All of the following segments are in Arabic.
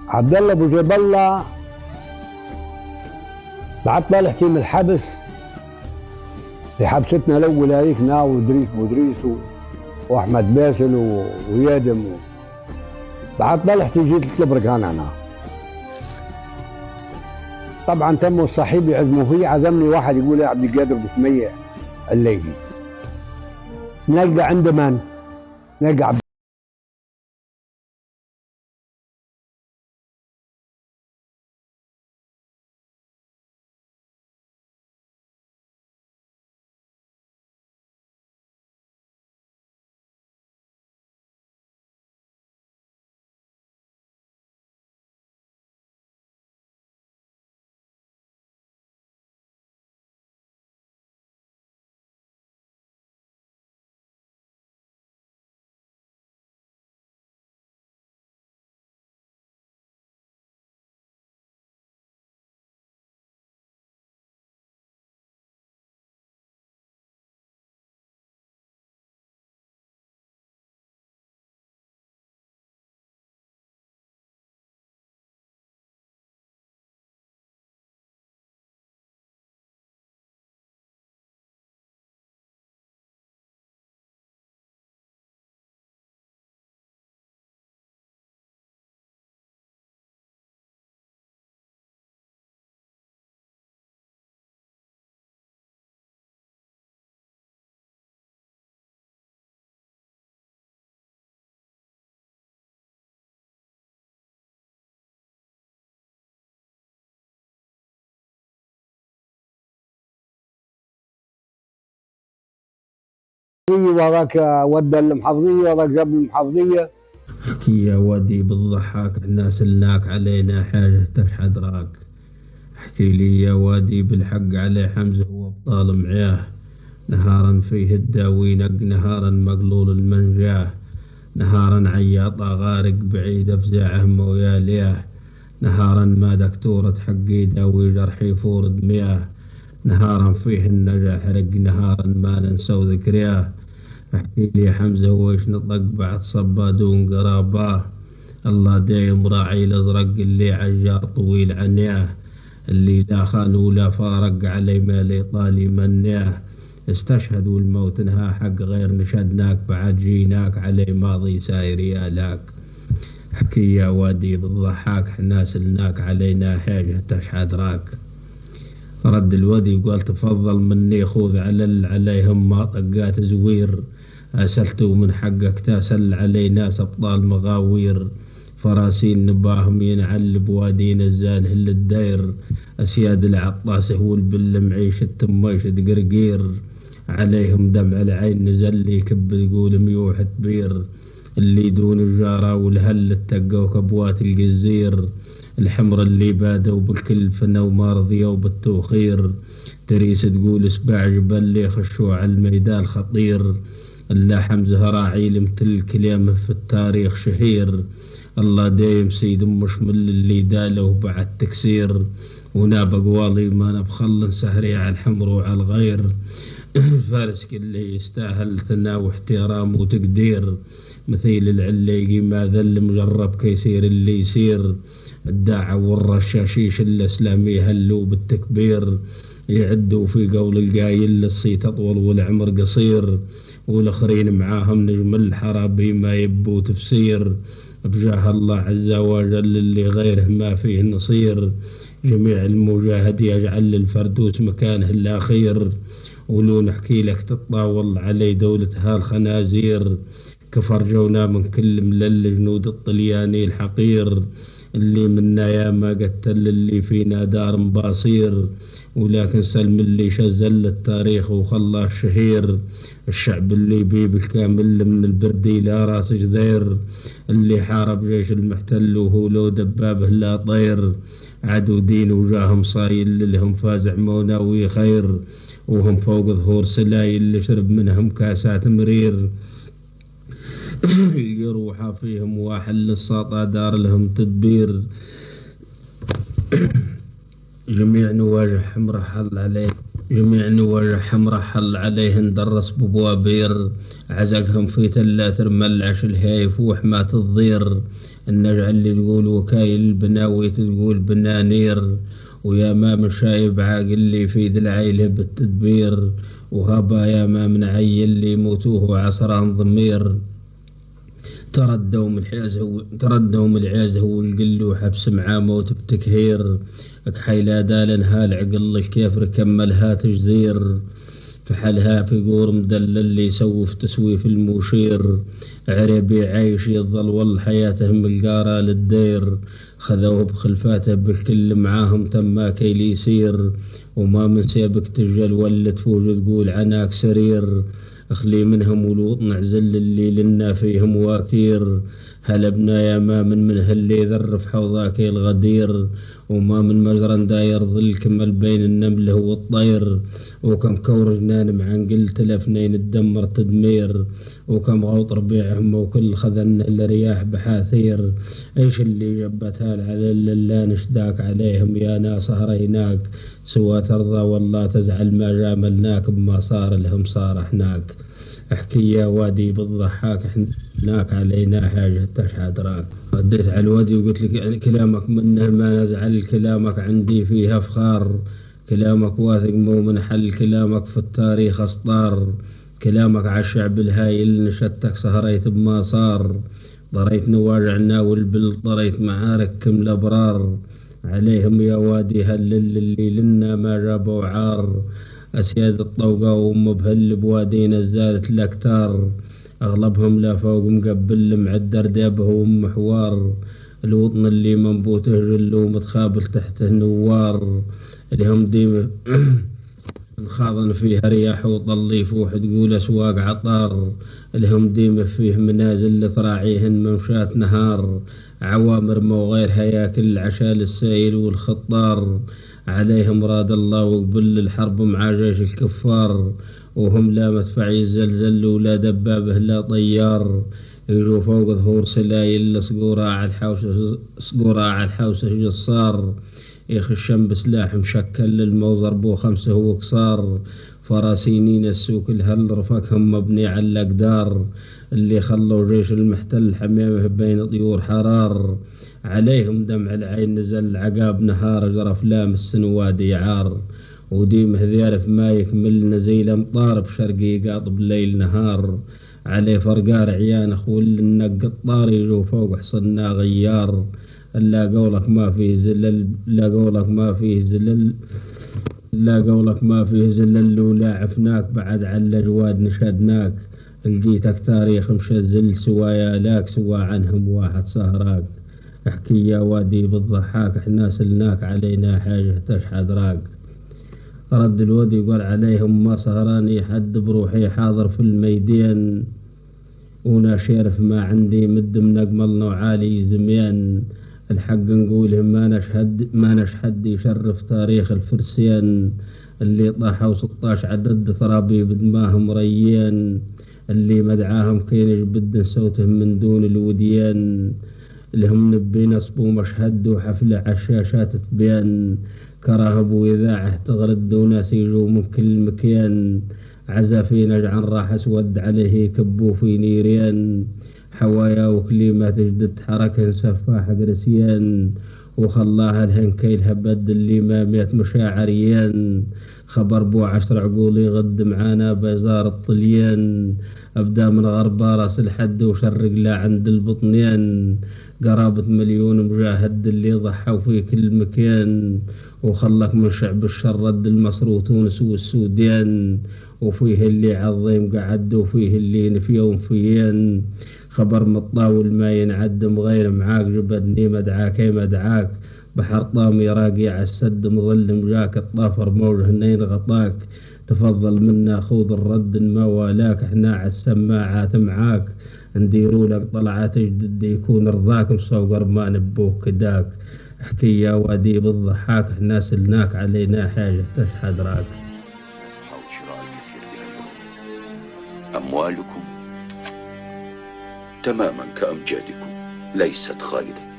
عبد الله ابو جاب الله بعت طالع من الحبس في حبستنا الاول هذيك انا وادريس بودريس واحمد باسل ويادم بعت طالع جيت البركان انا. طبعا تم الصحيب يعزموا فيه، عزمني واحد يقول يا عبد القادر بسميه الليلي. نلقى عند من؟ نلقى عبد وراك ودى المحافظيه وراك جاب المحافظيه. احكي يا ودي بالضحاك احنا سلناك علينا حاجة تشحد راك. احكي لي يا وادي بالحق عليه حمزة وابطال معاه، نهارا فيه الداوينق نهارا مقلول المنجاه، نهارا عياطة غارق بعيد افزاعه موياليه، نهارا ما دكتورة حقي داوي جرحي فورد مياه، نهارا فيه النجا حرق نهارا ما ننسوا ذكرياه. احكي لي حمزة ويش نطق بعد صبادون قراباه، الله دايم راعي الازرق اللي عجار طويل عنياه، اللي لا خان ولا فارق علي مالي طالي منياه، استشهد والموت انها حق غير نشدناك بعد جيناك علي ماضي ساير يالاك. احكي يا وادي بالضحاك حنا سلناك علينا حاجة تشحد راك. رد الودي وقال تفضل مني خوذ عليهم ما طقات زوير، أسلتوا من حقك تاسل علي ناس أبطال مغاوير، فراسين نباهم ينعل بوادين الزانه للدير، أسياد العطاس هو البل معيشة تميشة قرقير، عليهم دمع العين نزل لي كب يقول ميوحة بير، اللي دون الجارة والهل التقوا كبوات الجزير، الحمر اللي بادوا بالكل فنا وما رضيوا بالتوخير، تريس تقول سباع جبل لي خشوا على الميدان خطير، الا حمزة راعي لمثل كلامه في التاريخ شهير، الله دايم سيد مشمل اللي داله بعد تكسير، وناب قوالي ما نبخل سهري على الحمر وعلى الغير، فارس اللي يستاهل ثنا واحترام وتقدير، مثيل العليقي ما ذل مجرب كيسير اللي يسير، الداعة والرشاشيش الاسلامي هلوا بالتكبير، يعدوا في قول القايل الصيت اطول والعمر قصير، والاخرين معاهم نجم الحرابي ما يبوا تفسير، بجاه الله عز وجل اللي غيره ما فيه نصير، جميع المجاهد يجعل للفردوس مكانه الاخير، ولو نحكي لك تطاول علي دولة هالخنازير، كفرجونا من كل ملل جنود الطلياني الحقير، اللي منا يا ما قتل اللي فينا دار مباصير، ولكن سلم اللي شزل التاريخ وخلاه الشهير، الشعب اللي بيه بالكامل من البرد إلى راس جذير، اللي حارب جيش المحتل وهو لو دبابه لا طير، عدو دين وجاهم صايل لهم فازع موناوي خير، وهم فوق ظهور سلايل اللي شرب منهم كاسات مرير، يروح فيهم واحد للساطة دار لهم تدبير، جميع نواجه حمر حل عليه جميع نواجه حمرة حل عليهن درس ببوابير، عزقهم في تلات الملعش الهايف وحمات الضير. النجع اللي تقول وكايل البناوي تقول بنانير، ويا ما من شايب عاقل اللي في العيلة بالتدبير، وهبا يا ما من عيل اللي يموتوه عصران ضمير. تردوا من العازه والقل وحبس معاه موت بتكهير، كحيلا دال هال عقل الكافر كملها تجزير. فحلها في قور مدلل اللي يسوف تسويف المشير، عربي عايش يظل والحياته ملقارة للدير. خذوه بخلفاته بالكل معاهم تما كي يسير، وما من سيبك تجل ولا تفوج تقول عناك سرير. اخلي منهم ولوط نعزل اللي لنا فيهم واكير، هلبنا يا ما من هاللي ذرف حوضاك الغدير. وما من مجرى داير ظل كمل بين النمل والطير، وكم كور جنان معنقل تلفنين الدمر تدمير. وكم غوط ربيعهم وكل خذن الرياح بحاثير. ايش اللي جبتها على اللي نشداك عليهم يا ناس هريناك، سوى ترضى والله تزعل ما جاملناك بما صار لهم صار احناك. احكي يا وادي بالضحاك احناك علينا حاجة تشهد راك. رديت على الوادي وقلت لك كلامك منه ما نزعل، كلامك عندي فيها افخار. كلامك واثق مو من حل، كلامك في التاريخ اسطار. كلامك على الشعب الهايل نشدتك سهريت بما صار. ضريت نواجعنا والبل ضريت معارك كم الابرار. عليهم يا وادي هلل اللي لنا ما جابوا عار. أسياد الطوقة وهم بهل بوادينا زالت الأكتار. أغلبهم لا فوق مقبل معدر دابهم محوار. الوطن اللي منبوته جل ومتخابل تحته نوار. الهم ديم انخاضن فيها رياح وطلي فوح تقول أسواق عطار. الهم ديم فيه منازل تراعيهن ممشات نهار. عوامر مو غير هياكل العشاء للسائل والخطار. عليهم راد الله وقبل الحرب مع جيش الكفار. وهم لا مدفع يزلزل ولا دبابه لا طيار. يجوا فوق ظهور سلايل صقورة على الحوسة جصار. يخشن بسلاح مشكل للموزر بو 5 وكسار. فراسينين السوق الهل رفقهم مبني على الأقدار. اللي خلوا جيش المحتل حمامه بين طيور حرار. عليهم دمع العين نزل عقاب نهار جرف لامس وادي عار. وديمه ذيارف ما يكمل نزيل امطار بشرقي قاطب الليل نهار. عليه فرقار عيان اخول النق الطار يجو فوق حصنا غيار. لا قولك ما فيه زلل لا قولك ما فيه زلل ولا عفناك بعد على جواد نشدناك. لقيتك تاريخ مشزل سوايا لاك سوا عنهم واحد سهراك. احكي يا وادي بالضحاك احنا سلناك علينا حاجة تشحد راك. رد الودي قال عليهم ما سهراني حد بروحي حاضر في الميدان. ونا شيرف ما عندي مد من اقملنا وعالي زميان. الحق نقوله ما نشحد يشرف تاريخ الفرسيان. اللي طاحوا 16 عدد ثرابي بدماهم ريان. اللي مدعاهم كينج بدن صوتهم من دون الوديان. لهم نبي نصبوا مشهد وحفلة عالشاشات تبين. كراهب وإذاعة تغرد وناس يجوا من كل مكان. عزافي نجعن راح اسود عليه كبوا في نيرين. حوايا وكليمات جدد حركة سفاح قرسيان. وخلاها الهنكيل هبد اللي ما 100 مشاعريان. خبر بو 10 عقولي غد معانا بيزار الطليان. أبدا من غربة راس الحد وشرق لا عند البطنين. قرابة 1,000,000 مجاهد اللي ضحوا في كل مكان. وخلك من شعب الشرد المصر وتونس والسودان. وفيه اللي عظيم قعد وفيه اللي نفيهم فيين. خبر مطاول ما ينعدم غير معاك جبدني مدعاك مدعاك. بحر طامي راقي عالسد مظل مجاك الطافر موج هنين غطاك. تفضل منا خوض الرد ما والاك احنا عالسماعات معاك. نديروا لك طلعات جدد يكون رضاك مصور ما نبوك كداك. احكي يا وادي بالضحاك احنا سلناك علينا حاجة تشحد راك. حول شراء الكثير من الأمور. أموالكم تماما كأمجادكم ليست خالدة،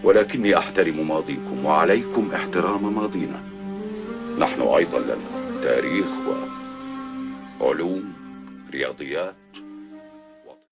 ولكني أحترم ماضيكم وعليكم احترام ماضينا. نحن أيضا لنا تاريخ وعلوم رياضيات